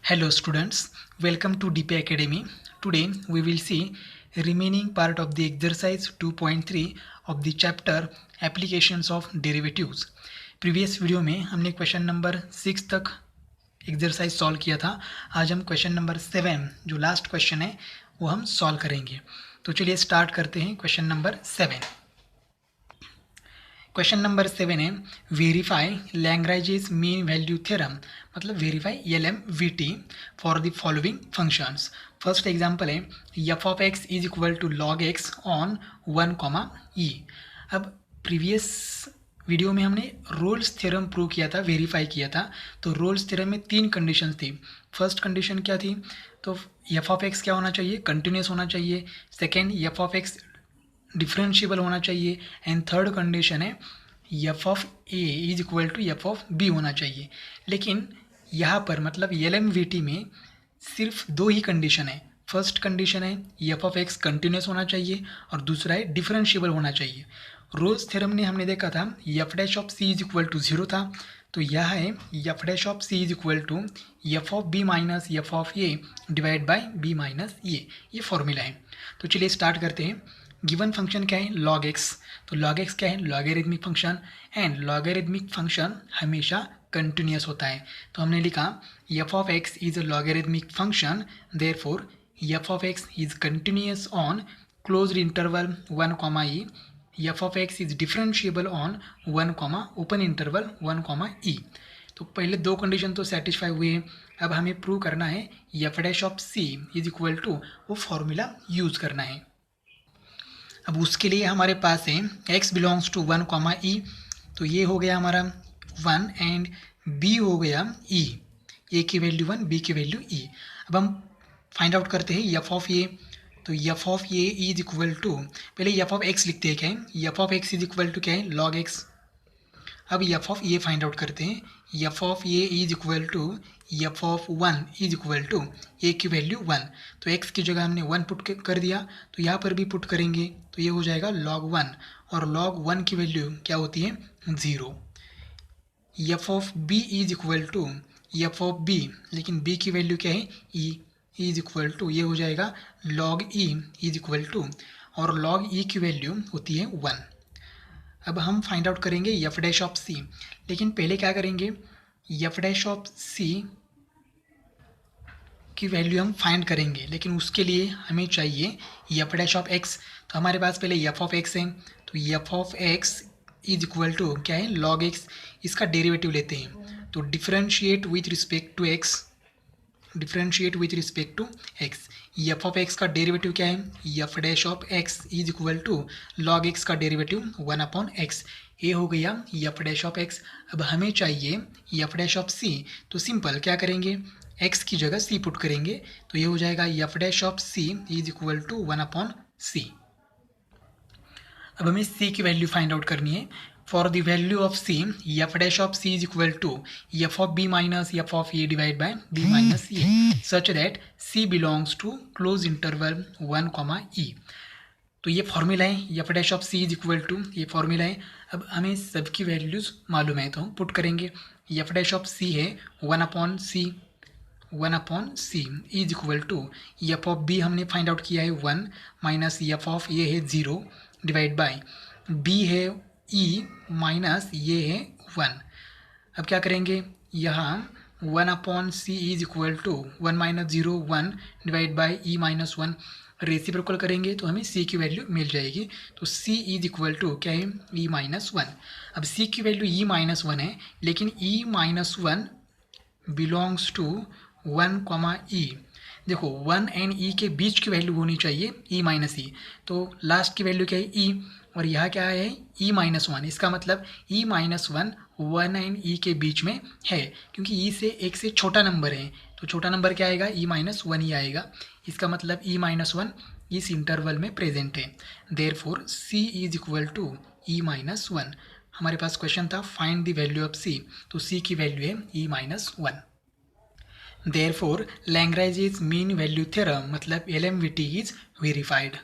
Hello students, welcome to DP Academy. Today we will see remaining part of the exercise 2.3 of the chapter Applications of Derivatives. Previous video में हमने question number 6 तक exercise solve किया था. आज हम question number 7 जो last question है वो हम सॉल्व करेंगे. तो चलिए स्टार्ट करते हैं क्वेश्चन नंबर 7. क्वेश्चन नंबर 7 है verify Lagrange's mean value theorem, मतलब verify LMVT for the following functions. First example है F of x is equal to log x on 1, अब प्रीवियस वीडियो में हमने रोल्स थ्योरम प्रूव किया था, verify किया था. तो रोल्स थ्योरम में 3 कंडीशंस थी. फर्स्ट कंडीशन क्या थी? तो एफ ऑफ एक्स क्या होना चाहिए? कंटिन्यूस होना चाहिए. Second, f of x differentiable होना चाहिए. एंड थर्ड कंडीशन है F of a is equal to F of b होना चाहिए. लेकिन यहाँ पर मतलब LMVT में सिर्फ 2 ही कंडीशन है. फर्स्ट कंडीशन है एफ ऑफ एक्स कंटिन्यूस होना चाहिए और दूसरा है डिफरेंशिएबल होना चाहिए. रोल्स थ्योरम ने हमने देखा था f dash of C is equal to 0 था. तो यह है f dash of C is equal to F of b minus F of a divide by b minus a. ये फॉर्मूला है. तो चलिए स्टार्ट करते हैं. गिवन फंक्शन क्या है? Log x. तो लॉग एक्स क्या है? Logarithmic function. And logarithmic function हमेशा कंटिन्यूस होता है. तो हमने लिखा F of x is a logarithmic function, therefore F of x is continuous on closed interval 1, f of x is differentiable on 1, open interval 1, तो पहले 2 कंडीशन तो satisfy हुए हैं. अब हमें प्रूव करना है f dash of C is equal to वो फॉर्मूला यूज करना है. अब उसके लिए हमारे पास है x बिलोंग्स टू 1, तो ये हो गया हमारा 1 एंड b हो गया e. a की वैल्यू 1, b की वैल्यू e. अब हम फाइंड आउट करते हैं एफ ऑफ ए. तो F of a is equal to, पहले एफ ऑफ एक्स लिखते हैं. क्या है? F of x is equal to क्या है? Log x. अब F of a find out करते हैं. F of a is equal to F of 1 is equal to a की वैल्यू 1. तो एक्स की जगह हमने 1 पुट कर दिया, तो यहाँ पर भी पुट करेंगे तो ये हो जाएगा log 1, और log 1 की वैल्यू क्या होती है? 0. F of B is equal to F of b, लेकिन b की वैल्यू क्या है? e इज इक्वल टू, ये हो जाएगा log e is equal to, और log e की वैल्यू होती है 1. अब हम फाइंड आउट करेंगे एफ डैश ऑफ सी. लेकिन पहले क्या करेंगे? एफ डैश ऑफ सी की वैल्यू हम फाइंड करेंगे, लेकिन उसके लिए हमें चाहिए एफ डैश ऑफ एक्स. तो हमारे पास पहले एफ ऑफ एक्स है, तो F of x is equal to क्या है? Log x. इसका डेरिवेटिव लेते हैं, तो differentiate with respect to x, differentiate with respect to x. F of x का डेरिवेटिव क्या है? F dash of x is equal to log x का डेरिवेटिव 1/x. ये हो गया एफ डैश ऑफ एक्स. अब हमें चाहिए एफ डैश ऑफ सी. तो सिंपल क्या करेंगे? x की जगह c पुट करेंगे, तो ये हो जाएगा F dash of c is equal to 1/c. अब हमें c की वैल्यू फाइंड आउट करनी है. For the value of c, F dash of c is equal to F of b minus F of a divide by b minus a, such that c belongs to close interval 1, तो ये formula है f dash of C is equal to, ये formula है. अब हमें सबकी values मालूम है तो हम पुट करेंगे. एफ डैश ऑफ सी है 1/c is equal to F of b हमने फाइंड आउट किया है 1 माइनस एफ ऑफ ए है 0 डिवाइड बाय बी है e माइनस ये है 1. अब क्या करेंगे? यहाँ 1/c is equal to 1 minus 0 1 divide by e minus 1. Reciprocal करेंगे तो हमें c की वैल्यू मिल जाएगी. तो c इज इक्वल टू क्या है? e minus 1. अब c की वैल्यू e माइनस 1 है, लेकिन e माइनस 1 बिलोंग्स टू 1, देखो 1 एंड e के बीच की वैल्यू होनी चाहिए e माइनस ई. तो लास्ट की वैल्यू क्या है? e, और यहाँ क्या है? e minus 1. इसका मतलब e माइनस 1 एंड e के बीच में है, क्योंकि e से एक से छोटा नंबर है. तो छोटा नंबर क्या आएगा? e माइनस 1 ही आएगा. इसका मतलब e माइनस 1 इस इंटरवल में प्रेजेंट है. Therefore c is equal to e minus 1. हमारे पास क्वेश्चन था find the value of c, तो c की वैल्यू है e minus 1. Therefore Lagrange's mean value theorem मतलब LMVT is verified.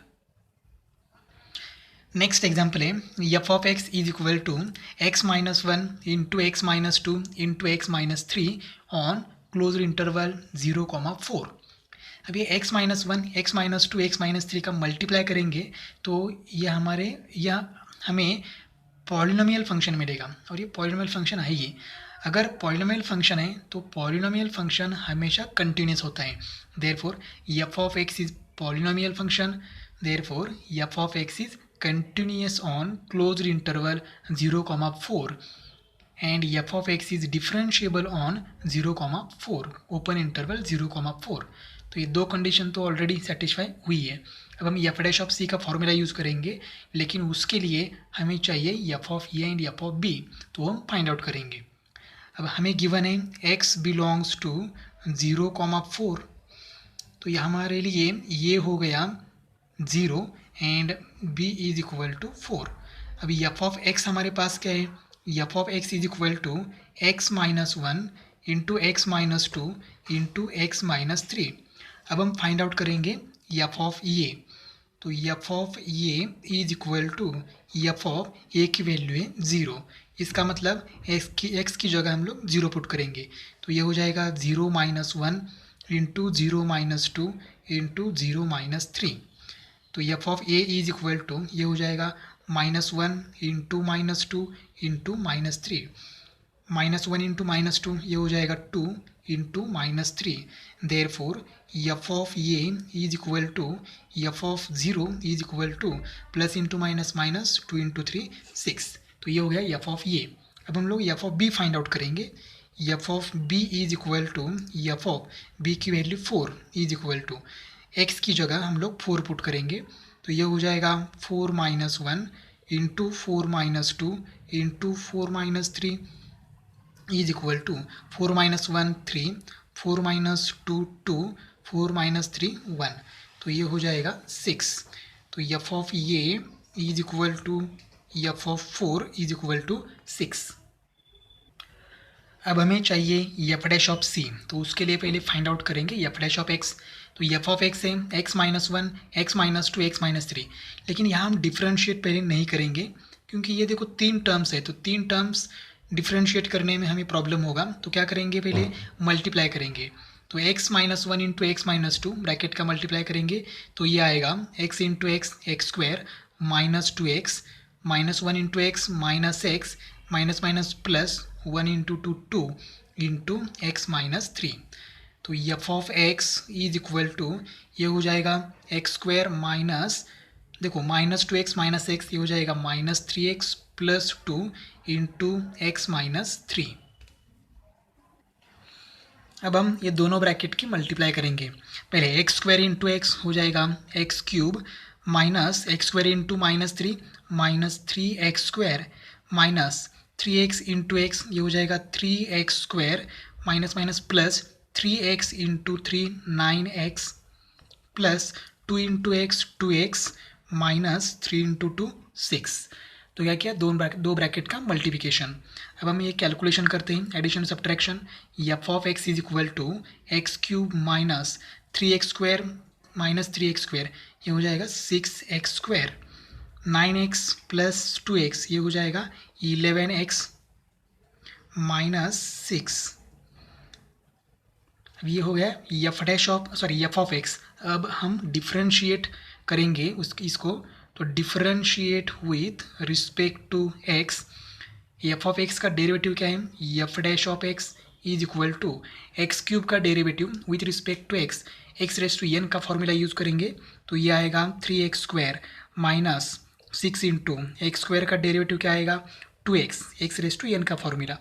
Next example है F of x is equal to x minus 1 into x minus 2 into x minus 3 on close interval 0,4। अब ये x-1, x-2, x-3 का multiply करेंगे तो यह हमें polynomial function मिलेगा, और ये पॉलिनोमियल फंक्शन है ही। अगर पॉलिनोमियल फंक्शन है तो पॉलिनोमियल फंक्शन हमेशा कंटिन्यूस होता है। Therefore f of x is polynomial function, therefore f of x is continuous on closed interval 0,4 and f of x is differentiable on 0,4 open interval 0,4। तो ये दो कंडीशन तो already satisfy हुई है। अब हम एफ डैश ऑफ सी का formula use करेंगे, लेकिन उसके लिए हमें चाहिए f of A and F of B, तो हम फाइंड आउट करेंगे। अब हमें गिवन है x बिलोंग्स टू 0,4, तो ये हमारे लिए ये हो गया 0 and b is equal to 4। अभी एफ ऑफ x हमारे पास क्या है, F of x is equal to x-1 into x-2 into x-3। अब हम फाइंड आउट करेंगे एफ ऑफ ए, तो F of a is equal to F of a की वैल्यू है 0, इसका मतलब x की जगह हम लोग 0 पुट करेंगे, तो ये हो जाएगा 0-1 इंटू 0-2 इंटू 0-3। तो F of a is equal to ये हो जाएगा -1 इंटू -2 इंटू -3, -1 इंटू -2 ये हो जाएगा 2 into -3। Therefore F of a is equal to F of 0 is equal to plus into minus 2 into 3 6। तो ये हो गया एफ ऑफ ए। अब हम लोग F of B find out करेंगे। F of B is equal to F of B की value 4 is equal to x की जगह हम लोग 4 पुट करेंगे, तो ये हो जाएगा 4-1 into 4-2 into 4-3 is equal to 4-1 3, 4-2 2, 4-3 1, तो ये हो जाएगा 6। तो F of a is equal to F of 4 is equal to 6। अब हमें चाहिए एफ डैश ऑफ सी, तो उसके लिए पहले फाइंड आउट करेंगे एफ डैश ऑफ एक्स। तो एफ ऑफ एक्स है x-1, x-2, x-3, लेकिन यहाँ हम डिफ्रेंशिएट पहले नहीं करेंगे, क्योंकि ये देखो 3 टर्म्स है, तो 3 टर्म्स डिफ्रेंशिएट करने में हमें प्रॉब्लम होगा। तो क्या करेंगे, पहले मल्टीप्लाई करेंगे। तो x-1 इंटू x-2 ब्रैकेट का मल्टीप्लाई करेंगे, तो ये आएगा x into x square -2x, -1 into x -x, minus plus 1 into 2 into x-3। तो F of x is equal to ये हो जाएगा एक्स स्क्वायर माइनस, देखो -2x -x, ये हो जाएगा -3x प्लस 2 इंटू x-3। अब हम ये दोनों ब्रैकेट की मल्टीप्लाई करेंगे। पहले एक्स स्क्वायर इंटू एक्स हो जाएगा x cube minus x square into -3 -3x square minus 3x into x, ये हो जाएगा 3x square minus plus 3x into 3 9x plus 2 into x 2x minus 3 into 2 6। तो क्या किया, दो ब्रैकेट का मल्टीप्लिकेशन। अब हम ये कैलकुलेशन करते हैं, addition subtraction. F of x is equal to x cube minus 3x square minus 3x square, ये हो जाएगा 6x square, 9x plus 2x, ये हो जाएगा 11x माइनस 6। अब ये हो गया एफ ऑफ एक्स। अब हम डिफ्रेंशिएट करेंगे इसको, तो differentiate with respect to x. F of x का डेरिवेटिव क्या है, f dash of x is equal to x cube का derivative with respect to x, x raise to n का फॉर्मूला यूज़ करेंगे, तो ये आएगा 3x square minus 6 into x square का डेरिवेटिव क्या आएगा 2x, x raise to n का फॉर्मूला,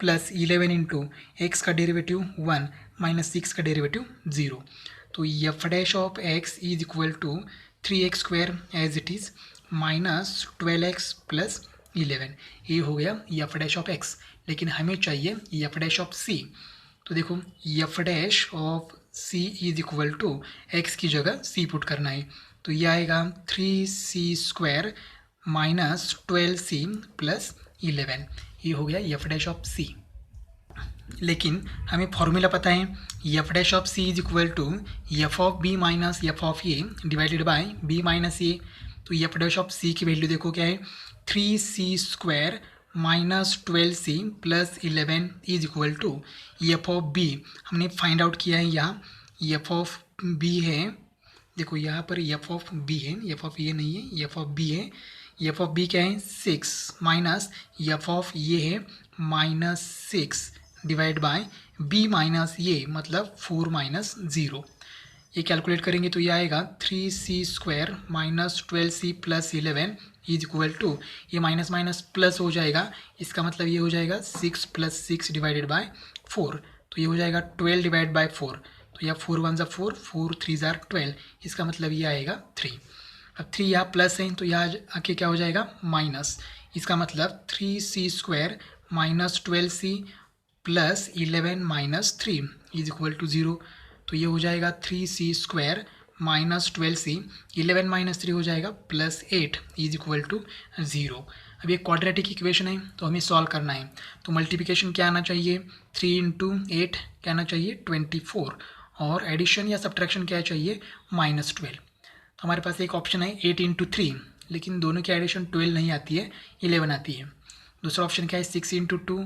प्लस 11 इंटू एक्स का डेरिवेटिव 1 माइनस 6 का डेरिवेटिव 0। तो F dash of x is equal to 3x square as it is minus 12x plus 11, ये हो गया एफ डैश ऑफ एक्स। लेकिन हमें चाहिए एफ डैश ऑफ सी, तो देखो f dash of C is equal to x की जगह सी पुट करना है, तो ये आएगा 3c square minus 12c plus 11, ये हो गया एफ डैश ऑफ सी। लेकिन हमें फॉर्मूला पता है, f dash of C is equal to F of b minus F of a divided by b minus a. तो एफ डैश ऑफ सी की value देखो क्या है 3c square -12c plus 11 is equal to F of b हमने find out किया है। यहाँ F of B है, देखो यहाँ पर एफ ऑफ बी है, एफ ऑफ ए नहीं है, एफ ऑफ बी है। एफ ऑफ बी क्या है 6 माइनस एफ ऑफ ये है -6 डिवाइड बाय बी माइनस ये मतलब 4 माइनस 0। ये कैलकुलेट करेंगे तो ये आएगा 3c² minus 12c plus 11 is equal to, ये माइनस माइनस प्लस हो जाएगा, इसका मतलब ये हो जाएगा 6 प्लस 6 डिवाइडेड बाय 4, तो ये हो जाएगा 12 डिवाइड बाय 4, तो यह 4 1 ज़ा 4, 4 3 ज़ा 12, इसका मतलब ये आएगा 3। अब 3 यहाँ प्लस है तो यहाँ आके क्या हो जाएगा माइनस, इसका मतलब 3c² minus 12c plus 11 minus 3 is equal to 0, तो ये हो जाएगा 3c² माइनस 12c, 11 माइनस 3 हो जाएगा प्लस 8 इज इक्वल टू 0। अब ये क्वाड्रेटिक इक्वेशन है तो हमें सॉल्व करना है, तो मल्टीप्लिकेशन क्या आना चाहिए 3 इंटू 8 क्या आना चाहिए 24, और एडिशन या सब्ट्रैक्शन क्या चाहिए -12। तो हमारे पास एक ऑप्शन है 8 इंटू 3, लेकिन दोनों की एडिशन 12 नहीं आती है, 11 आती है। दूसरा ऑप्शन क्या है 6 इंटू 2,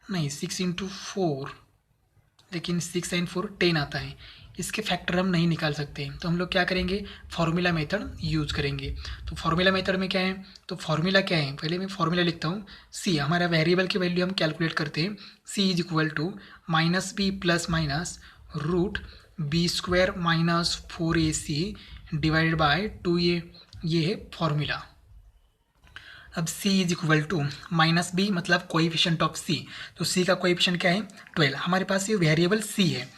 नहीं 6 इंटू 4, लेकिन 6 एंड 4 10 आता है, इसके फैक्टर हम नहीं निकाल सकते, तो हम लोग क्या करेंगे फार्मूला मेथड यूज़ करेंगे। तो फार्मूला मेथड में क्या है, तो फार्मूला क्या है पहले मैं फार्मूला लिखता हूँ। सी हमारा वेरिएबल की वैल्यू हम कैलकुलेट करते हैं, c is equal to -b plus minus root b² minus 4ac divided by 2a, ये है फार्मूला। अब c is equal to -b मतलब कोएफिशिएंट ऑफ c, तो c का कोएफिशिएंट क्या है 12, हमारे पास ये वेरिएबल c है,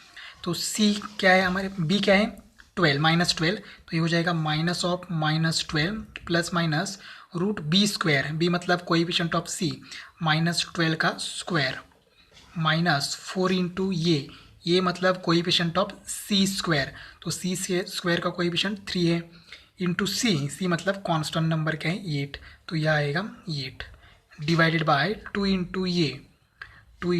तो c क्या है हमारे b क्या है 12 -12, तो ये हो जाएगा minus of -12 plus minus root b² b मतलब कोएफिशिएंट ऑफ c -12 का स्क्वायर माइनस 4 इंटू ये मतलब कोएफिशिएंट ऑफ c², तो c से स्क्वायर का कोएफिशिएंट 3 है, इंटू सी मतलब कांस्टेंट नंबर क्या है 8, तो यह आएगा 8 डिवाइडेड बाय 2 इंटू ये, तो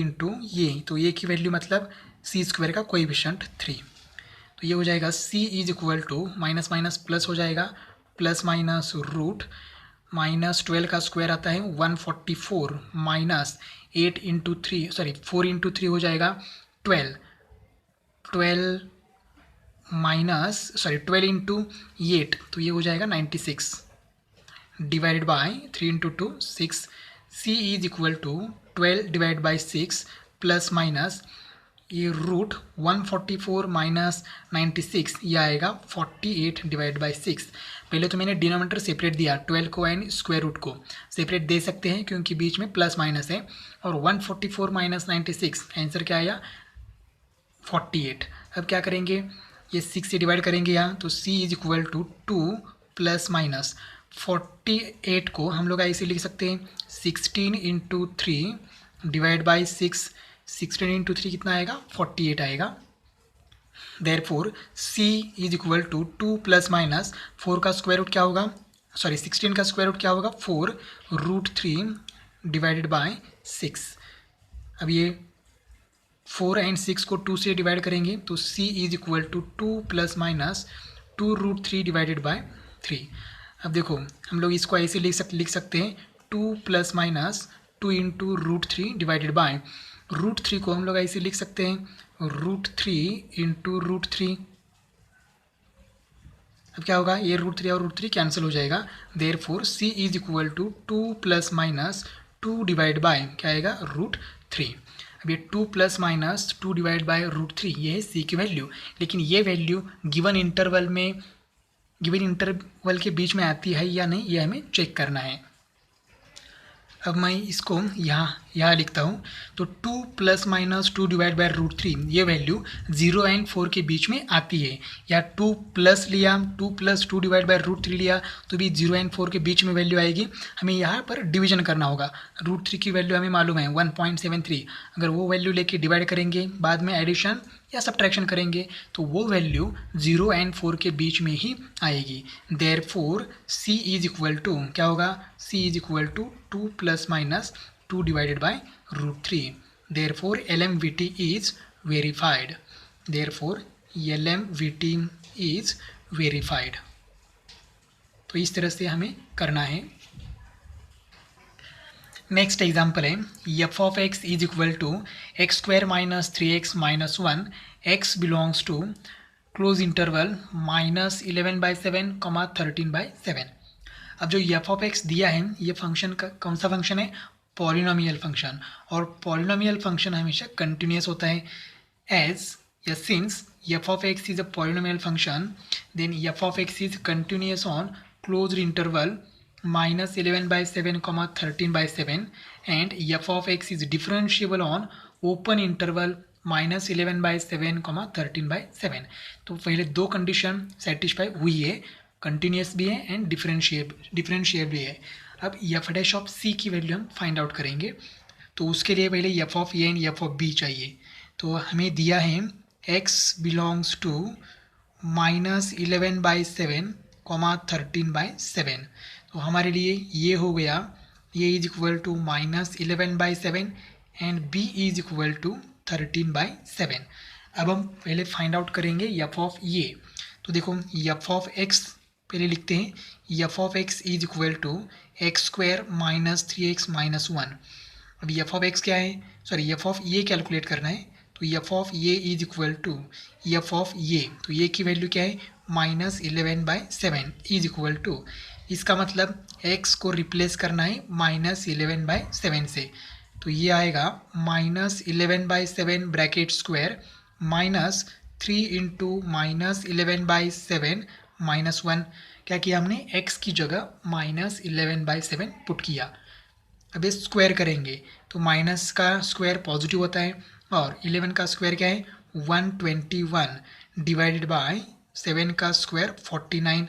ये की वैल्यू मतलब c² का कोएफिशिएंट 3, तो ये हो जाएगा c is equal to minus minus plus हो जाएगा, प्लस माइनस रूट -12 का स्क्वायर आता है 144 माइनस 8 इंटू 3 सॉरी 4 इंटू 3 हो जाएगा 12 इंटू 8, तो ये हो जाएगा 96 divided by 3 into 2 6, c is equal to 12 divide by 6 plus minus ये रूट 144 माइनस 96, ये आएगा 48 डिवाइड बाय 6। पहले तो मैंने डिनोमिनेटर सेपरेट दिया, 12 को एंड स्क्वायर रूट को सेपरेट दे सकते हैं क्योंकि बीच में प्लस माइनस है, और 144 माइनस 96 आंसर क्या आया 48। अब क्या करेंगे ये 6 से डिवाइड करेंगे यहाँ, तो c is equal to 2 plus minus 48 को हम लोग ऐसे लिख सकते हैं 16 इंटू 3 डिवाइड बाई 6, 16 इंटू 3 कितना आएगा 48 आएगा। Therefore c is equal to 2 plus minus 4 का स्क्वायर रूट क्या होगा, सॉरी 16 का स्क्वायर रूट क्या होगा 4 रूट 3 डिवाइडेड बाय 6। अब ये 4 एंड 6 को 2 से डिवाइड करेंगे तो c is equal to 2 plus minus 2 root 3 divided by 3। अब देखो हम लोग इसको ऐसे लिख सकते हैं 2 plus minus 2 into root 3 divided by root 3 को हम लोग ऐसे लिख सकते हैं रूट 3 इंटू रूट 3। अब क्या होगा ये रूट 3 और रूट 3 कैंसिल हो जाएगा, therefore c is equal to 2 plus minus 2 divide by क्या आएगा रूट 3। अब ये 2 plus minus 2 divide by root 3 ये है c की वैल्यू, लेकिन ये वैल्यू गिवन इंटरवल के बीच में आती है या नहीं ये हमें चेक करना है। अब मैं इसको यहाँ लिखता हूँ, तो 2 plus minus 2 divide by root 3 ये वैल्यू 0 एंड 4 के बीच में आती है, या 2 प्लस लिया 2 प्लस 2 डिवाइड बाय रूट 3 लिया तो भी 0 एंड 4 के बीच में वैल्यू आएगी। हमें यहाँ पर डिवीजन करना होगा, रूट 3 की वैल्यू हमें मालूम है 1.73, अगर वो वैल्यू लेके डिवाइड करेंगे बाद में एडिशन या सब्ट्रैक्शन करेंगे तो वो वैल्यू 0 एंड 4 के बीच में ही आएगी। Therefore c is equal to क्या होगा, c is equal to 2 plus minus 2 divided by root 3। Therefore LMVT is verified, therefore LMVT is verified. तो इस तरह से हमें करना है। नेक्स्ट एग्जाम्पल है F of x is equal to x square minus 3x minus 1 x belongs to close interval minus 11/7 comma 13/7। अब जो एफ ऑफ एक्स दिया है ये फंक्शन का कौन सा फंक्शन है, पॉलिनोमियल फंक्शन, और पॉलिनोमियल फंक्शन हमेशा कंटिन्यूस होता है। एज या since F of x is a polynomial function then f of x is continuous on closed interval minus 11/7 comma 13/7 and f of x is differentiable on open interval minus 11/7 comma 13/7। तो पहले दो condition satisfy हुई है, continuous भी है and differentiable भी है। अब एफ डैश ऑफ सी की वैल्यू हम फाइंड आउट करेंगे, तो उसके लिए पहले F of A and F of b चाहिए। तो हमें दिया है x belongs to minus 11/7 comma 13/7। तो हमारे लिए ये हो गया, ये is equal to minus 11/7 and b is equal to 13/7। अब हम पहले फाइंड आउट करेंगे एफ ऑफ ये। तो देखो एफ ऑफ एक्स पहले लिखते हैं, F of x is equal to x square minus 3x minus 1। अब एफ ऑफ एक्स क्या है, सॉरी एफ ऑफ ये कैलकुलेट करना है। तो एफ ऑफ ये is equal to F of ये, तो ये की वैल्यू क्या है, माइनस 11/7 इज इक्वल टू, इसका मतलब x को रिप्लेस करना है माइनस 11/7 से। तो ये आएगा minus 11/7 bracket square minus 3 into minus 11/7 minus 1। क्या किया हमने, x की जगह माइनस 11/7 पुट किया। अब ये स्क्वायर करेंगे तो माइनस का स्क्वायर पॉजिटिव होता है और 11 का स्क्वायर क्या है 121 डिवाइडेड बाय 7 का स्क्वायर 49।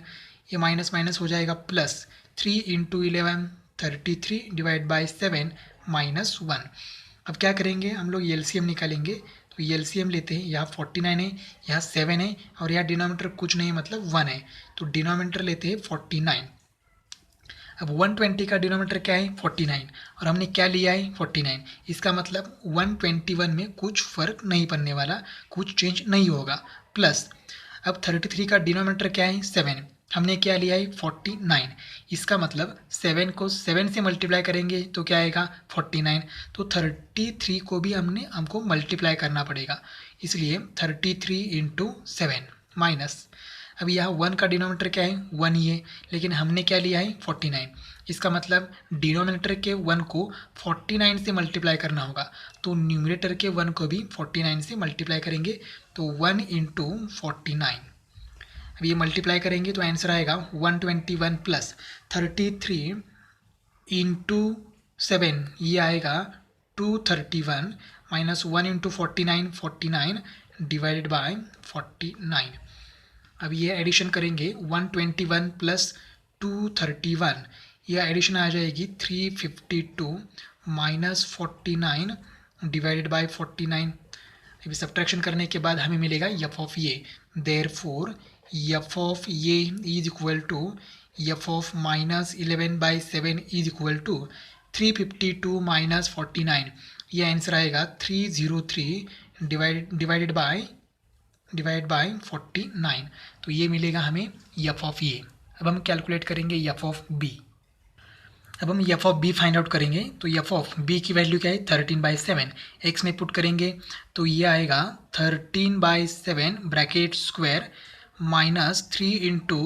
ये माइनस माइनस हो जाएगा plus 3 into 11 33 divide by 7 minus 1। अब क्या करेंगे हम लोग एलसीएम निकालेंगे। तो एलसीएम लेते हैं, यहाँ 49 है, यहाँ 7 है और यहाँ डिनोमिनेटर कुछ नहीं मतलब 1 है। तो डिनोमिनेटर लेते हैं 49। अब 120 का डिनोमिनेटर क्या है 49 और हमने क्या लिया है 49। इसका मतलब 121 में कुछ फ़र्क नहीं पड़ने वाला, कुछ चेंज नहीं होगा। प्लस अब 33 का डिनोमिनेटर क्या है 7, हमने क्या लिया है 49। इसका मतलब 7 को 7 से मल्टीप्लाई करेंगे तो क्या आएगा 49। तो 33 को भी हमको मल्टीप्लाई करना पड़ेगा, इसलिए 33 इंटू 7 माइनस, अब यहाँ 1 का डिनोमिनेटर क्या है 1 ही है, लेकिन हमने क्या लिया है 49। इसका मतलब डिनोमिनेटर के 1 को 49 से मल्टीप्लाई करना होगा, तो न्यूमरेटर के 1 को भी 49 से मल्टीप्लाई करेंगे। तो 1 इंटू 49, अब ये मल्टीप्लाई करेंगे तो आंसर आएगा 121 प्लस 33 इंटू 7, ये आएगा 231 माइनस 1 इंटू 49 49 डिवाइडेड बाय 49। अब ये एडिशन करेंगे 121 प्लस 231, यह एडिशन आ जाएगी 352 माइनस 49 डिवाइडेड बाय 49। अभी सब्ट्रैक्शन करने के बाद हमें मिलेगा एफ ऑफ ये। देयरफॉर एफ ऑफ ये is equal to F of minus 11/7 is equal to 352 minus 49। यह आंसर आएगा 303 डिवाइडेड बाय 49। तो ये मिलेगा हमें एफ ऑफ ये। अब हम कैलकुलेट करेंगे एफ ऑफ बी। अब हम f of B find out करेंगे। तो एफ ऑफ बी की वैल्यू क्या है 13/7, एक्स में पुट करेंगे तो ये आएगा 13/7 bracket square minus 3 into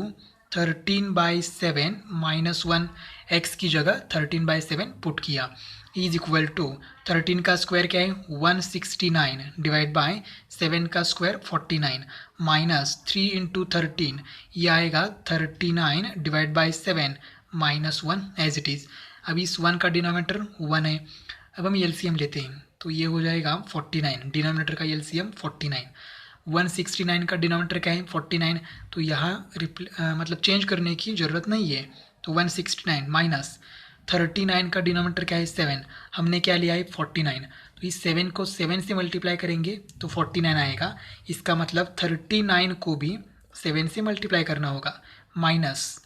13/7 minus 1, x की जगह 13/7 पुट किया इज इक्वल टू 13 का स्क्वायर क्या है 169 डिवाइड बाय 7 का स्क्वायर 49 माइनस 3 इंटू 13, ये आएगा 39 divide by 7 minus 1 as it is. अब इस 1 का डिनोमिनेटर 1 है। अब हम एलसीएम लेते हैं तो ये हो जाएगा 49, डिनोमिनेटर का एलसीएम 49। 169 का डिनोमिनेटर क्या है 49, तो यहाँ मतलब चेंज करने की ज़रूरत नहीं है। तो 169 माइनस 39 का डिनोमिनेटर क्या है 7, हमने क्या लिया है 49। तो इस 7 को 7 से मल्टीप्लाई करेंगे तो 49 आएगा। इसका मतलब 39 को भी 7 से मल्टीप्लाई करना होगा। माइनस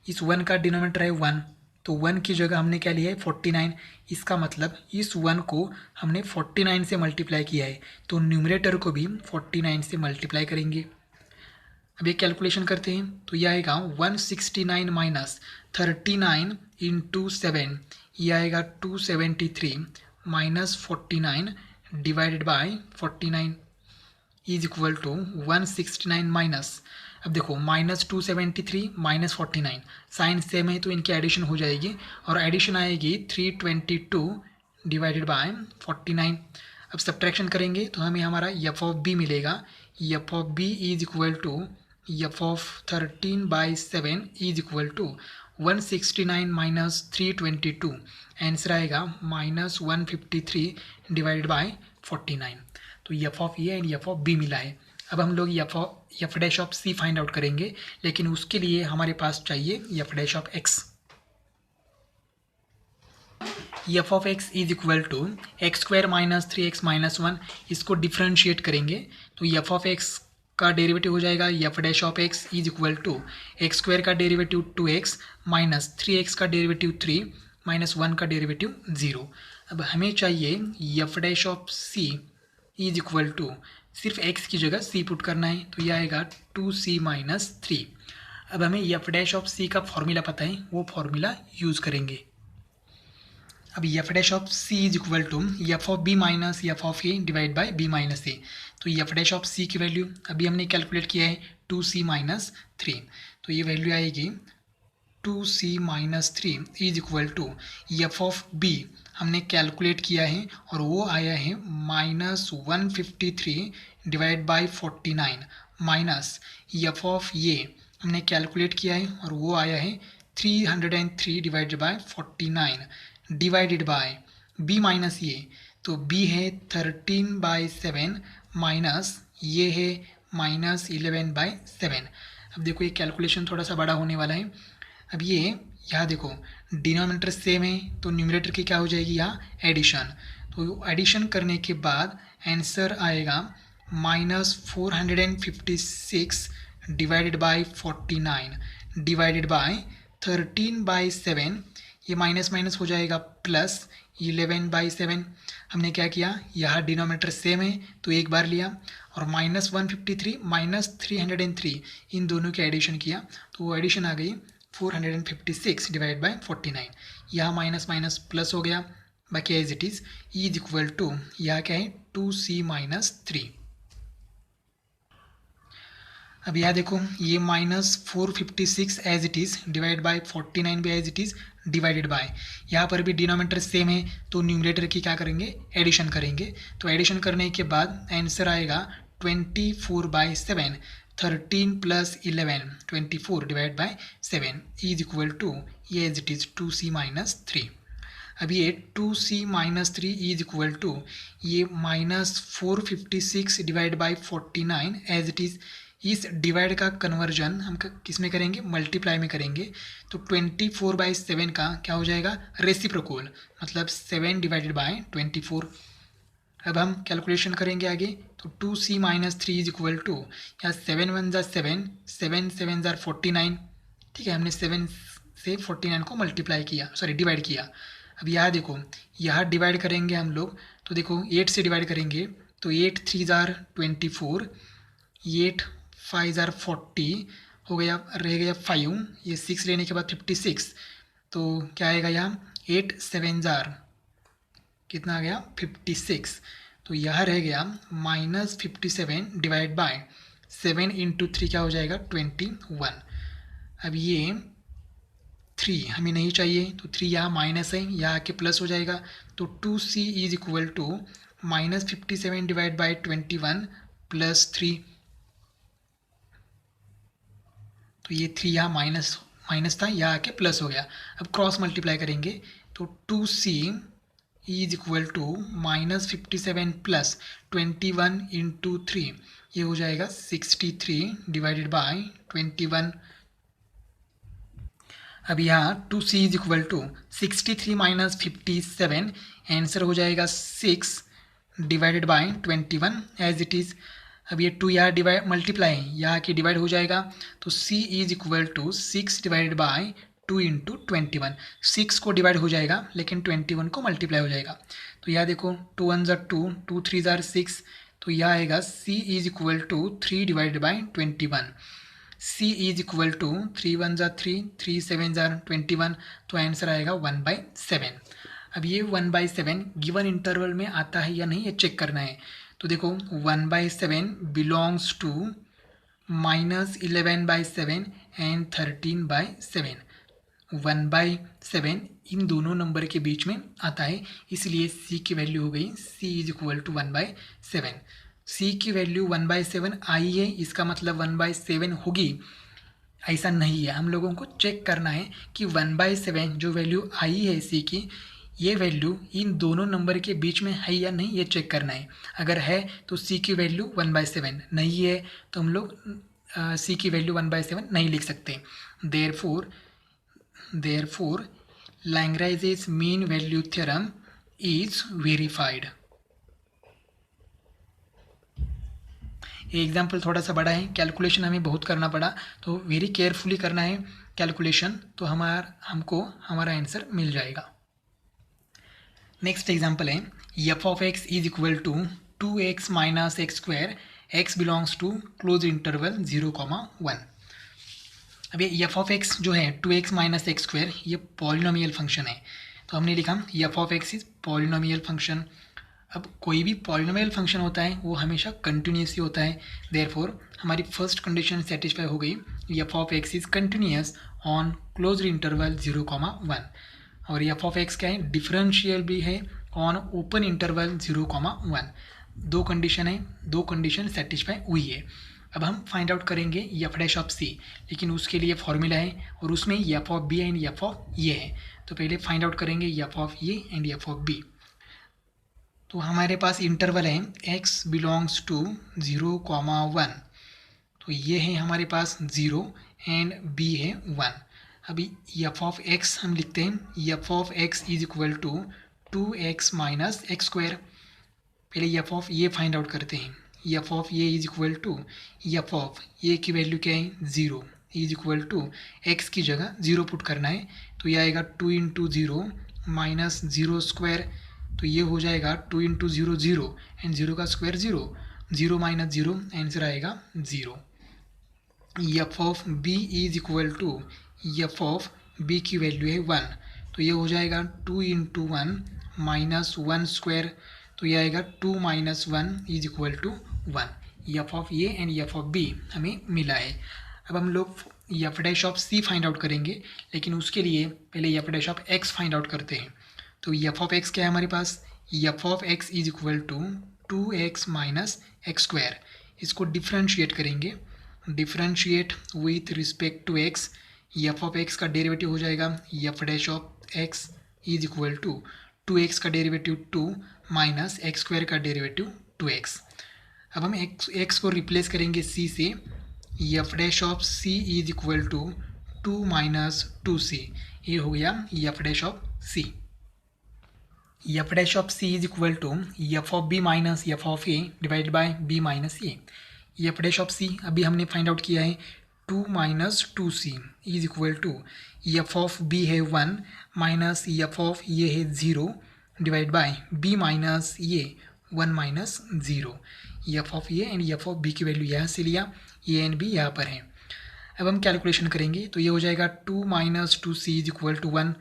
इस 1 का डिनोमिनेटर है 1, तो 1 की जगह हमने क्या लिया है 49। इसका मतलब इस 1 को हमने 49 से मल्टीप्लाई किया है, तो न्यूमरेटर को भी 49 से मल्टीप्लाई करेंगे। अब ये कैलकुलेशन करते हैं तो ये आएगा 169 माइनस 39 इंटू 7, ये आएगा 273 minus 49 divided by 49 is equal to 169 minus, अब देखो -273 -49 साइन सेम है तो इनकी एडिशन हो जाएगी और एडिशन आएगी 322 डिवाइडेड बाय 49। अब सब्ट्रैक्शन करेंगे तो हमें हमारा एफ ऑफ बी मिलेगा। F of B is equal to F of 13/7 is equal to 169 minus 322, answer आएगा -153 डिवाइडेड बाय 49। तो F of A and F of b मिला है। अब हम लोग f dash of c find out करेंगे, लेकिन उसके लिए हमारे पास चाहिए F dash of x. F of x is equal to x square minus 3x minus 1, इसको डिफ्रेंशिएट करेंगे तो एफ ऑफ एक्स का डेरिवेटिव हो जाएगा F dash of x is equal to x square का डेरिवेटिव 2x माइनस 3x का derivative 3 minus 1 का derivative 0। अब हमें चाहिए F dash of C is equal to, सिर्फ x की जगह c पुट करना है तो यह आएगा 2c माइनस 3। अब हमें एफ डैश ऑफ सी का फॉर्मूला पता है, वो फॉर्मूला यूज़ करेंगे। अब F dash of C is equal to F of b minus F of a divide by b minus a. तो एफ डैश ऑफ सी की वैल्यू अभी हमने कैलकुलेट किया है 2c माइनस 3, तो ये वैल्यू आएगी 2c minus 3 is equal to F of b हमने कैलकुलेट किया है और वो आया है -153 divide by 49 minus F of a हमने कैलकुलेट किया है और वो आया है 303 divided by 49 divided by b minus ये, तो b है 13/7 माइनस ये है -11/7। अब देखो ये कैलकुलेशन थोड़ा सा बड़ा होने वाला है। अब ये यहाँ देखो डिनोमिनेटर सेम है तो न्यूमरेटर की क्या हो जाएगी यहाँ एडिशन, तो एडिशन करने के बाद आंसर आएगा -456 डिवाइडेड बाय 49 डिवाइडेड बाय 13/7, ये माइनस माइनस हो जाएगा प्लस 11/7। हमने क्या किया, यहाँ डिनोमिनेटर सेम है तो एक बार लिया और -153 -303 इन दोनों के एडिशन किया तो वो एडिशन आ गई 456 डिवाइड बाय 49। यहाँ माइनस माइनस प्लस हो गया, बाकी as it is equal to यहाँ क्या है 2c माइनस 3। अब यहाँ देखो ये -456 as it is divide by 49 भी as it is divided by, यहाँ पर भी डिनोमिनेटर सेम है तो न्यूमरेटर की क्या करेंगे एडिशन करेंगे। तो एडिशन करने के बाद आंसर आएगा 24/7, 13 plus 11 24 divide by 7 is equal to ये as it is 2c minus 3। अब ये 2c minus 3 is equal to ये -456 divide by 49 as it is, इस डिवाइड का कन्वर्जन हम किस में करेंगे मल्टीप्लाई में करेंगे तो 24/7 का क्या हो जाएगा रेसिप्रोकल, मतलब 7 डिवाइडेड बाय 24। अब हम कैलकुलेशन करेंगे आगे तो 2c minus 3 is equal to यहाँ 7 1 ज़ार 7, 7 7 ज़ार 49, ठीक है, हमने 7 से 49 को मल्टीप्लाई किया, सॉरी डिवाइड किया। अब यहाँ देखो यहाँ डिवाइड करेंगे हम लोग तो देखो 8 से डिवाइड करेंगे तो 8 3 ज़ार 24, 8 5 ज़ार 40 हो गया, रह गया 5, ये 6 लेने के बाद 56, तो क्या आएगा यहाँ 8 7 ज़ार कितना आ गया 56, तो यहाँ रह गया -57 डिवाइड बाय 7 इंटू 3 क्या हो जाएगा 21। अब ये 3 हमें नहीं चाहिए तो 3 यहाँ माइनस है, यहाँ आके प्लस हो जाएगा तो 2c is equal to -57 divide by 21 plus 3, तो ये 3 यहाँ माइनस माइनस था, यहाँ आके प्लस हो गया। अब क्रॉस मल्टीप्लाई करेंगे तो 2c is equal to -57 plus 21 into 3 ये हो जाएगा 63 डिवाइडेड बाई 21। अब यहाँ 2c is equal to 63 minus 57, answer हो जाएगा 6 divided by 21 as it is. अब ये 2 यहाँ डिवाइड मल्टीप्लाई यहाँ के डिवाइड हो जाएगा तो c is equal to 6 divided by 2 into 21, 6 को डिवाइड हो जाएगा लेकिन 21 को मल्टीप्लाई हो जाएगा। तो यहाँ देखो 2 1 ज़ार 2, 2 3 ज़ार 6, तो यह आएगा c is equal to 3 divided by 21। C is equal to 3 1 ज़ा 3, 3 7 ज़ा 21, तो आंसर आएगा 1/7। अब ये 1/7 गिवन इंटरवल में आता है या नहीं ये चेक करना है। तो देखो 1/7 बिलोंग्स टू -11/7 एंड 13/7। 1/7 इन दोनों नंबर के बीच में आता है, इसलिए c की वैल्यू हो गई c is equal to 1/7। c की वैल्यू 1/7 आई है, इसका मतलब 1/7 होगी, ऐसा नहीं है। हम लोगों को चेक करना है कि 1/7 जो वैल्यू आई है c की, ये वैल्यू इन दोनों नंबर के बीच में है या नहीं ये चेक करना है। अगर है तो c की वैल्यू 1/7, नहीं है तो हम लोग c की वैल्यू 1/7 नहीं लिख सकते। Therefore, Lagrange's mean value theorem is verified। ये एग्जाम्पल थोड़ा सा बड़ा है, कैलकुलेशन हमें बहुत करना पड़ा, तो वेरी केयरफुली करना है कैलकुलेशन, तो हमको हमारा आंसर मिल जाएगा। नेक्स्ट एग्जाम्पल है F of x is equal to 2x minus x square, X belongs to close interval 0,1। अब ये एफ ऑफ एक्स जो है 2x माइनस एक्स स्क्वायर, ये पॉलिनोमियल फंक्शन है, तो हमने लिखा F of x is polynomial function. अब कोई भी पॉलिनोमियल फंक्शन होता है वो हमेशा कंटिन्यूस ही होता है, देयरफॉर हमारी फर्स्ट कंडीशन सेटिस्फाई हो गई, F of x is continuous on closed interval 0,1। और एफ ऑफ एक्स क्या है, डिफरेंशियल भी है ऑन ओपन इंटरवल 0,1। दो कंडीशन है, दो कंडीशन सेटिस्फाई हुई है। अब हम फाइंड आउट करेंगे एफ डैश ऑफ सी, लेकिन उसके लिए फॉर्मूला है और उसमें F of B and F of A है। तो पहले फाइंड आउट करेंगे F of A and F of B. तो हमारे पास इंटरवल है x बिलोंग्स टू 0,1, तो ये है हमारे पास 0 एंड b है 1। अभी एफ ऑफ x हम लिखते हैं F of x is equal to 2x minus x square. पहले एफ ऑफ ये फाइंड आउट करते हैं, एफ ऑफ ये is equal to F of A की वैल्यू क्या है 0, इज इक्वल टू x की जगह 0 पुट करना है, तो ये आएगा 2 इंटू 0 माइनस 0 स्क्वायर, तो ये हो जाएगा 2 इंटू 0 0 एंड 0 का स्क्वायर 0, 0 माइनस 0 आंसर आएगा 0। F of B is equal to F of B की वैल्यू है 1, तो ये हो जाएगा 2 इंटू 1 माइनस 1 स्क्वायर, तो ये आएगा 2 minus 1 is equal to 1। F of A and F of b हमें मिला है। अब हम लोग f dash of c find out करेंगे, लेकिन उसके लिए पहले f dash of x find out करते हैं। तो एफ ऑफ एक्स क्या है हमारे पास, f of x is equal to 2x minus x square. इसको डिफ्रेंशिएट करेंगे, differentiate with respect to x, f of x का डेरिवेटिव हो जाएगा F dash of x is equal to 2x का डेरिवेटिव 2 माइनस एक्स स्क्वायर का derivative 2x। अब हम x को रिप्लेस करेंगे c से, F dash of c is equal to 2 minus 2c, ये हो गया F dash of c। F dash of c is equal to F of b minus F of a divide by b minus a। F dash of c अभी हमने find out किया है 2 minus 2c is equal to F of b है 1 minus F of A है 0 divide by b minus A 1 minus 0। F of A and F of B की value यहाँ से लिया, ए एंड बी यहाँ पर है। अब हम कैलकुलेशन करेंगे, तो ये हो जाएगा 2 minus 2c is equal to 1,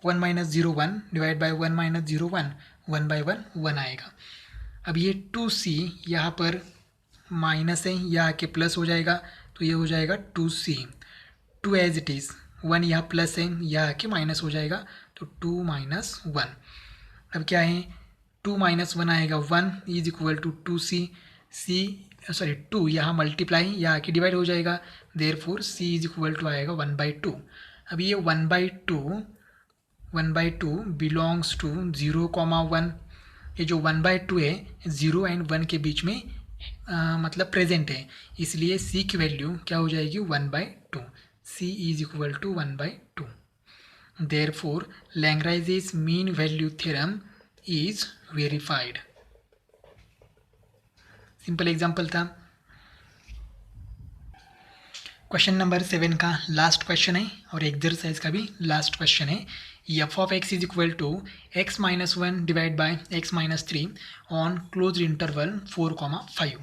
1 minus 0 1 divide by 1 minus 0 1, 1 by 1 1 आएगा। अब ये 2c यहाँ पर माइनस है, यहाँ के प्लस हो जाएगा, तो ये हो जाएगा 2c, 2 एज इट इज़, 1 यहाँ प्लस है, यहाँ के माइनस हो जाएगा, तो 2 माइनस 1। अब क्या है 2 माइनस 1 आएगा 1 is equal to 2c, sorry 2 यहाँ मल्टीप्लाई यहाँ के डिवाइड हो जाएगा, therefore c is equal to आएगा 1/2। अब ये 1/2 बिलोंग्स टू 0,1, ये जो 1/2 है 0 एंड 1 के बीच में मतलब प्रेजेंट है, इसलिए c की वैल्यू क्या हो जाएगी 1/2, c is equal to 1/2। Therefore Lagrange's mean value theorem is verified. Simple example था। क्वेश्चन नंबर 7 का लास्ट क्वेश्चन है और एक्सरसाइज का भी लास्ट क्वेश्चन है। F of x is equal to X minus 1 divide by X minus 3 on close interval 4,5।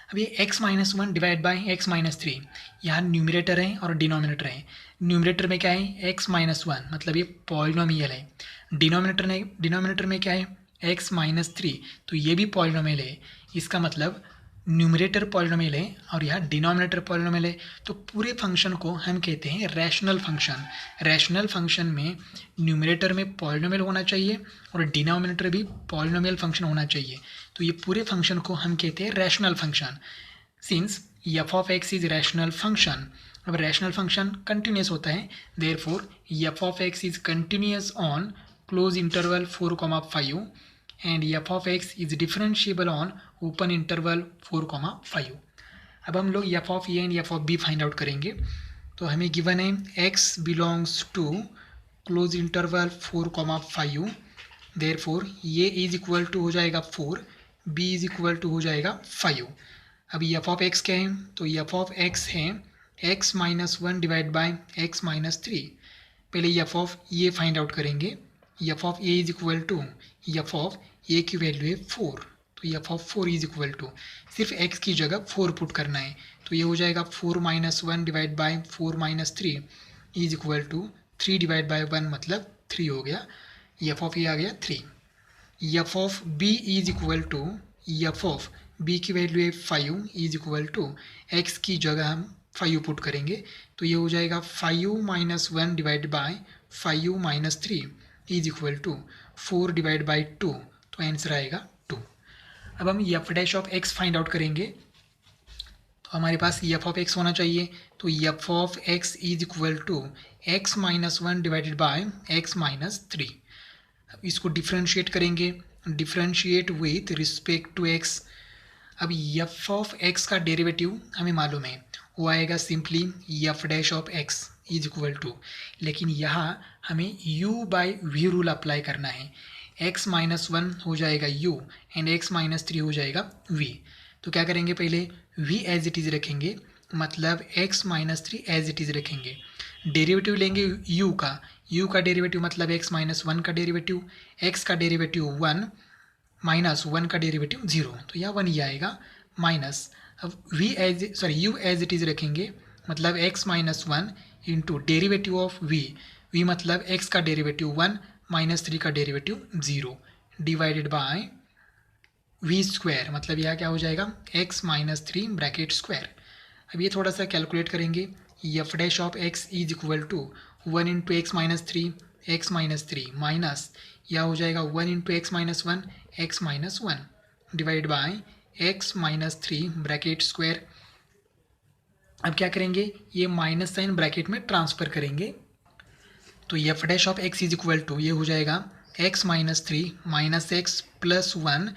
अब ये x-1 divide by x-3, यहाँ न्यूमरेटर है और डिनोमिनेटर है। न्यूमरेटर में क्या है x-1, मतलब ये पॉलिनोमियल है। डिनोमिनेटर में क्या है x-3, तो ये भी पॉलिनोमियल है। इसका मतलब न्यूमरेटर पॉलिनोमियल है और यहाँ डिनोमिनेटर पॉलिनोमियल है। तो पूरे फंक्शन को हम कहते हैं रैशनल फंक्शन। रैशनल फंक्शन में न्यूमरेटर में पॉलिनोमियल होना चाहिए और डिनोमिनेटर भी पॉलिनोमियल फंक्शन होना चाहिए। तो ये पूरे फंक्शन को हम कहते हैं rational function. Since F of x is rational function, अब रैशनल फंक्शन कंटिन्यूस होता है, therefore F of x is continuous on close interval 4,5 and F of x is differentiable on open interval 4,5। अब हम लोग F of A and F of B find out करेंगे। तो हमें given है X belongs to close interval 4,5, therefore ये is equal to हो जाएगा 4, बी इज इक्वल टू हो जाएगा 5। अब एफ ऑफ एक्स क्या है, तो एफ ऑफ एक्स है x-1 डिवाइड बाई x-3। पहले एफ ऑफ ये फाइंड आउट करेंगे। F of a is equal to, F of a की वैल्यू है 4, तो F of 4 is equal to सिर्फ x की जगह 4 पुट करना है, तो ये हो जाएगा 4-1 divide by 4-3 is equal to 3 divide by 1 मतलब 3 हो गया। एफ ऑफ ए आ गया 3। F of B is equal to, F of B की वैल्यू है 5 इज इक्वल टू एक्स की जगह हम 5 पुट करेंगे, तो ये हो जाएगा 5-1 divide by 5-3 is equal to 4 divide by 2, तो आंसर आएगा 2। अब हम F dash of x find out करेंगे। तो हमारे पास एफ ऑफ एक्स होना चाहिए, तो F of x is equal to x-1 divided by x-3। अब इसको डिफ्रेंशिएट करेंगे, differentiate with respect to x। अब एफ ऑफ एक्स का डेरिवेटिव हमें मालूम है, वो आएगा simply F dash of x is equal to, लेकिन यहाँ हमें u by V rule apply करना है। x-1 हो जाएगा u एंड x-3 हो जाएगा v। तो क्या करेंगे, पहले v एज इट इज़ रखेंगे, मतलब x-3 एज इट इज़ रखेंगे। डेरिवेटिव लेंगे u का डेरिवेटिव मतलब x-1 का डेरिवेटिव, x का डेरिवेटिव 1 माइनस 1 का डेरिवेटिव 0, तो यह 1 ही आएगा माइनस। अब u एज इट इज़ रखेंगे, मतलब x-1 into derivative of v मतलब x का डेरिवेटिव 1 -3 का derivative 0 divided by v square, मतलब यह क्या हो जाएगा x-3 ब्रैकेट स्क्वायर। अब ये थोड़ा सा कैलकुलेट करेंगे, F dash of x is equal to 1 into x-3 minus यह हो जाएगा 1 into x-1 divide by x-3 bracket square. अब क्या करेंगे, ये माइनस साइन ब्रैकेट में ट्रांसफ़र करेंगे, तो F dash of x is equal to ये हो जाएगा x-3 minus X plus 1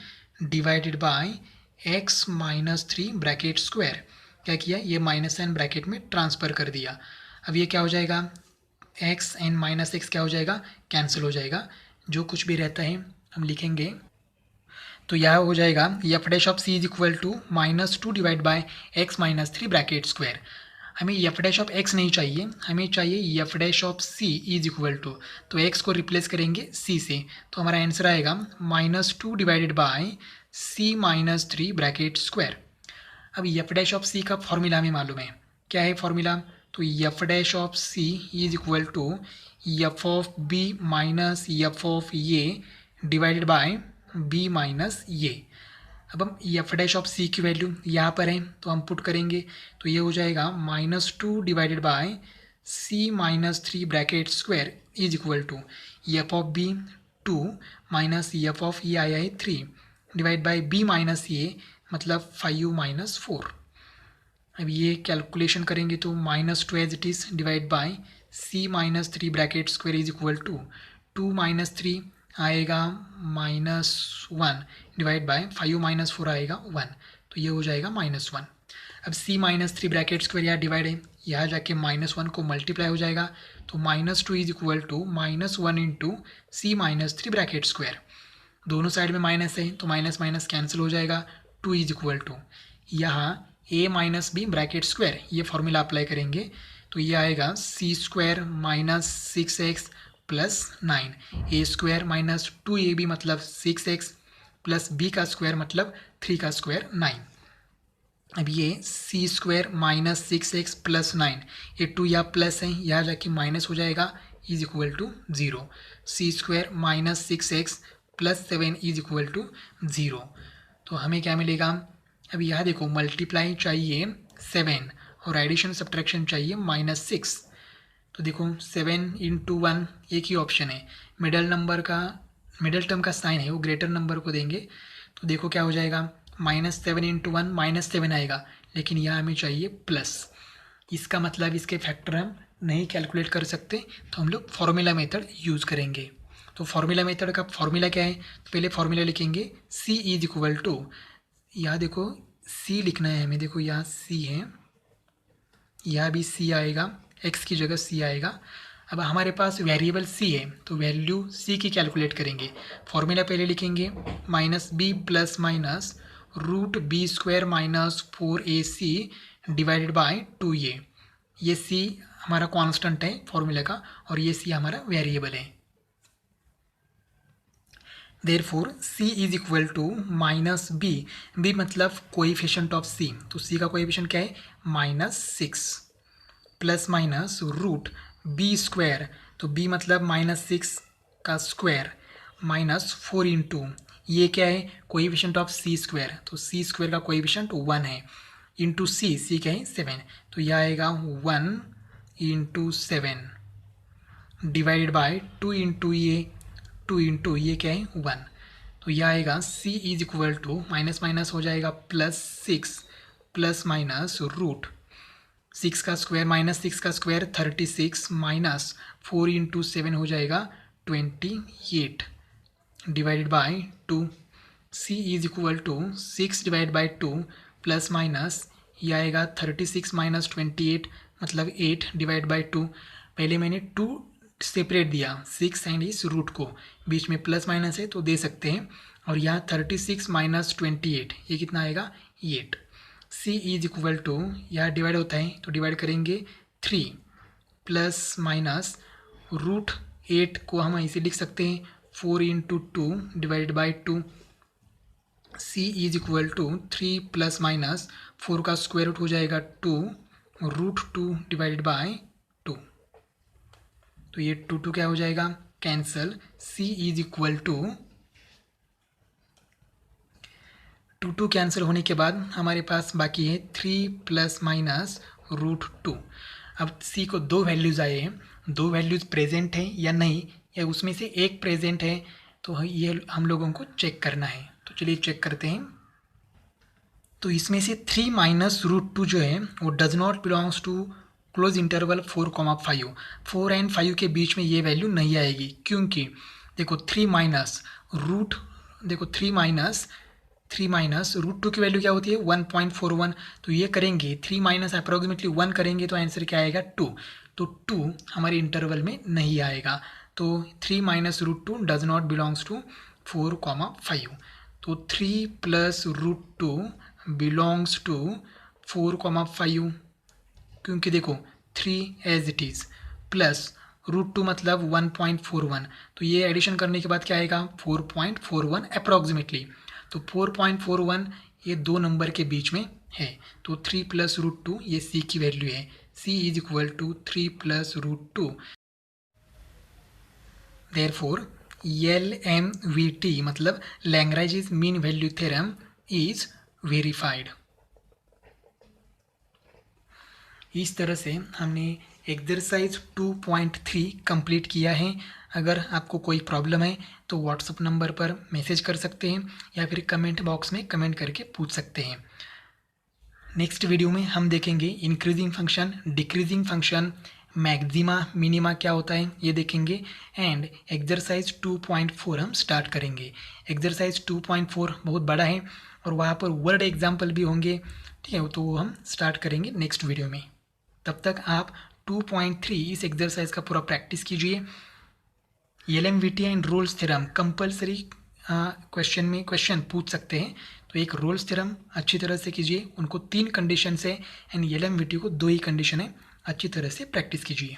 divided by x-3 bracket square. क्या किया, ये माइनस साइन ब्रैकेट में ट्रांसफ़र कर दिया। अब ये क्या हो जाएगा, x एंड माइनस एक्स क्या हो जाएगा, कैंसिल हो जाएगा। जो कुछ भी रहता है हम लिखेंगे, तो यह हो जाएगा F dash of C is equal to -2 divide by x-3 bracket square. हमें एफ डैश ऑफ एक्स नहीं चाहिए, हमें चाहिए F dash of C is equal to, तो एक्स को रिप्लेस करेंगे सी से, तो हमारा आंसर आएगा -2 divided by c-3 bracket square. अब एफ डैश ऑफ सी का फॉर्मूला हमें मालूम है, क्या है फॉर्मूला, तो F dash of C is equal to F of b minus F of a divided by b minus a. अब हम एफ डैश ऑफ सी की वैल्यू यहाँ पर है, तो हम पुट करेंगे, तो ये हो जाएगा -2 divided by c-3 bracket square is equal to F of b 2 minus F of a आया है 3 divide by b minus a मतलब 5-4। अब ये कैलकुलेशन करेंगे तो -2 as it is divide by c-3 bracket square is equal to 2 - 3 आएगा -1 divide by 5-4 आएगा 1, तो ये हो जाएगा -1। अब c-3 ब्रैकेट स्क्वायर यहाँ डिवाइड है, यहाँ जाके -1 को मल्टीप्लाई हो जाएगा, तो -2 is equal to -1 into c-3 bracket square. दोनों साइड में माइनस है, तो माइनस माइनस कैंसिल हो जाएगा, 2 इज इक्वल टू यहाँ a minus B bracket square, ये फॉर्मूला अप्लाई करेंगे, तो ये आएगा c² minus 6x plus 9, A square minus 2ab मतलब 6x प्लस b का स्क्वायर मतलब 3 का स्क्वायर 9। अब ये सी स्क्वायर माइनस 6x प्लस 9, ये 2 या प्लस है, यहाँ जाके माइनस हो जाएगा, is equal to 0। C square minus 6x plus 7 is equal to 0। तो हमें क्या मिलेगा, अब यहाँ देखो मल्टीप्लाई चाहिए 7 और एडिशन सब्ट्रैक्शन चाहिए -6। तो देखो 7 × 1 एक ही ऑप्शन है, मिडल टर्म का साइन है वो ग्रेटर नंबर को देंगे। तो देखो क्या हो जाएगा, -7 × 1 -7 आएगा, लेकिन यहाँ हमें चाहिए प्लस। इसका मतलब इसके फैक्टर हम नहीं कैलकुलेट कर सकते, तो हम लोग फॉर्मूला मेथड यूज़ करेंगे। तो फॉर्मूला मेथड का फॉर्मूला क्या है, तो पहले फॉर्मूला लिखेंगे C इज इक्वल टू, यहाँ देखो C लिखना है हमें, देखो यहाँ C है, यहाँ भी C आएगा, x की जगह C आएगा। अब हमारे पास वेरिएबल C है तो वैल्यू C की कैलकुलेट करेंगे। फॉर्मूला पहले लिखेंगे -b plus minus √b² - 4ac divided by 2a। ये C हमारा कांस्टेंट है फॉर्मूला का और ये C हमारा वेरिएबल है। Therefore C is equal to -b, b मतलब कोएफिशिएंट ऑफ C, तो C का कोएफिशिएंट क्या है -6 प्लस माइनस √b², तो b मतलब -6 का स्क्वायर -4 इंटू ये क्या है कोएफिशिएंट ऑफ C², तो C² का कोएफिशिएंट 1 है, इंटू C क्या है 7, तो यह आएगा 1 × 7 डिवाइडेड बाय 2 इंटू ये क्या है 1, तो यह आएगा C is equal to minus minus हो जाएगा +6 प्लस माइनस √6 का स्क्वायर -6 का स्क्वायर 36 माइनस 4 × 7 हो जाएगा 28 divided by 2। C is equal to 6 divide by 2 plus minus ये आएगा 36 माइनस 28 मतलब 8 डिवाइड बाय 2। पहले मैंने 2 सेपरेट दिया 6 एंड इस रूट को, बीच में प्लस माइनस है तो दे सकते हैं, और यहाँ 36 माइनस 28 ये कितना आएगा 8। C इज इक्वल टू यहाँ डिवाइड होता है तो डिवाइड करेंगे 3 प्लस माइनस √8 को हम ऐसे लिख सकते हैं 4 × 2 divide by 2। C is equal to 3 plus minus 4 का स्क्वायर रूट हो जाएगा 2 √2 डिवाइडेड बाय 2, तो ये 2 क्या हो जाएगा cancel. C is equal to 2 cancel होने के बाद हमारे पास बाकी है 3 प्लस माइनस √2। अब C को 2 वैल्यूज़ आए हैं, 2 वैल्यूज़ प्रेजेंट हैं या नहीं, या उसमें से एक प्रेजेंट है, तो ये हम लोगों को चेक करना है। तो चलिए चेक करते हैं। तो इसमें से 3 माइनस √2 जो है वो does not belongs to close interval 4,5। 4 and 5 के बीच में ये वैल्यू नहीं आएगी, क्योंकि देखो 3 माइनस √2 की वैल्यू क्या होती है 1.41, तो ये करेंगे 3 माइनस अप्रोक्सीमेटली 1 करेंगे तो आंसर क्या आएगा 2, तो 2 हमारे इंटरवल में नहीं आएगा। तो 3 minus √2 does not belongs to 4,5, तो 3 प्लस √2 बिलोंग्स टू 4,5, क्योंकि देखो 3 एज इट इज़ प्लस √2 मतलब 1.41, तो ये एडिशन करने के बाद क्या आएगा 4.41 अप्रॉक्सीमेटली, तो 4.41 ये 2 नंबर के बीच में है, तो 3 प्लस √2 ये C की वैल्यू है। C is equal to 3 plus √2। Therefore LMVT मतलब Lagrange mean value theorem is verified. इस तरह से हमने एक्सरसाइज 2.3 कंप्लीट किया है। अगर आपको कोई प्रॉब्लम है तो व्हाट्सएप नंबर पर मैसेज कर सकते हैं या फिर कमेंट बॉक्स में कमेंट करके पूछ सकते हैं। नेक्स्ट वीडियो में हम देखेंगे increasing function, decreasing function, maxima minima क्या होता है ये देखेंगे, एंड एक्सरसाइज 2.4 हम स्टार्ट करेंगे। एक्सरसाइज 2.4 बहुत बड़ा है और वहाँ पर वर्ड एग्जाम्पल भी होंगे, ठीक है, तो वो हम स्टार्ट करेंगे नेक्स्ट वीडियो में। तब तक आप 2.3 इस एक्सरसाइज का पूरा प्रैक्टिस कीजिए। LMVT and Rolle's theorem compulsory question पूछ सकते हैं, तो एक रोल्स थ्योरम अच्छी तरह से कीजिए, उनको 3 कंडीशन है, एंड LMVT को 2 ही कंडीशन है, अच्छी तरह से प्रैक्टिस कीजिए।